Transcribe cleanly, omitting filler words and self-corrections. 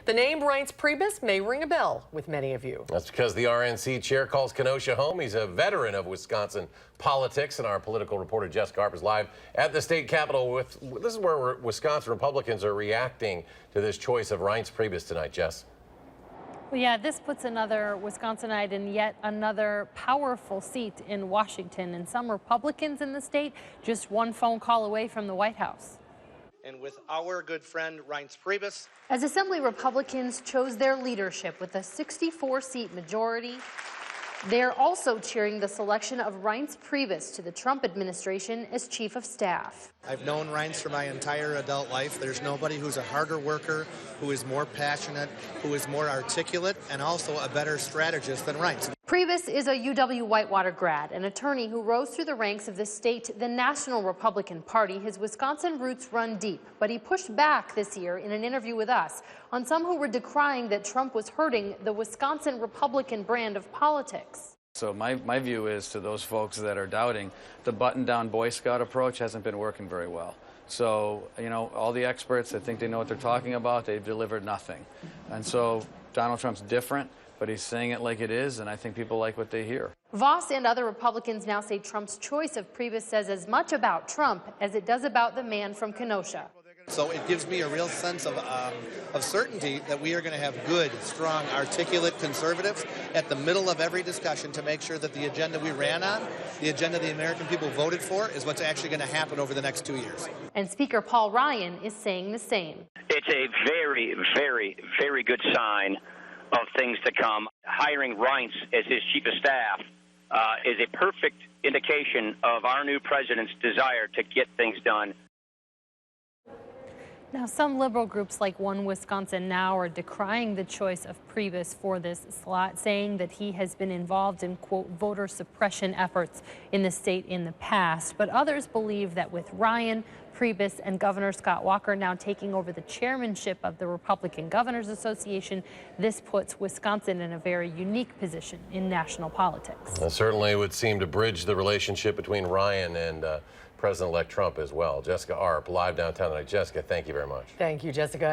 The name Reince Priebus may ring a bell with many of you. That's because the RNC chair calls Kenosha home. He's a veteran of Wisconsin politics, and our political reporter Jessica Harp is live at the state capitol. This is where Wisconsin Republicans are reacting to this choice of Reince Priebus tonight. Jess. Well, yeah, this puts another Wisconsinite in yet another powerful seat in Washington, and some Republicans in the state just one phone call away from the White House. And with our good friend Reince Priebus. As Assembly Republicans chose their leadership with a 64-seat majority, they're also cheering the selection of Reince Priebus to the Trump administration as chief of staff. I've known Reince for my entire adult life. There's nobody who's a harder worker, who is more passionate, who is more articulate, and also a better strategist than Reince. Priebus is a UW-Whitewater grad, an attorney who rose through the ranks of the state, the National Republican Party. His Wisconsin roots run deep, but he pushed back this year in an interview with us on some who were decrying that Trump was hurting the Wisconsin Republican brand of politics. So my view is to those folks that are doubting, the button-down Boy Scout approach hasn't been working very well. So, you know, all the experts that think they know what they're talking about, they've delivered nothing. And so Donald Trump's different, but he's saying it like it is, and I think people like what they hear. Voss and other Republicans now say Trump's choice of Priebus says as much about Trump as it does about the man from Kenosha. So it gives me a real sense of certainty that we are going to have good, strong, articulate conservatives at the middle of every discussion to make sure that the agenda we ran on, the agenda the American people voted for, is what's actually going to happen over the next 2 years. And Speaker Paul Ryan is saying the same. It's a very, very, very good sign of things to come. Hiring Reince as his chief of staff is a perfect indication of our new president's desire to get things done. Now, some liberal groups like One Wisconsin Now are decrying the choice of Priebus for this slot, saying that he has been involved in, quote, voter suppression efforts in the state in the past. But others believe that with Ryan, Priebus, and Governor Scott Walker now taking over the chairmanship of the Republican Governors Association, this puts Wisconsin in a very unique position in national politics. Well, certainly it would seem to bridge the relationship between Ryan and President-elect Trump as well. Jessica Harp, live downtown tonight. Jessica, thank you very much. Thank you, Jessica.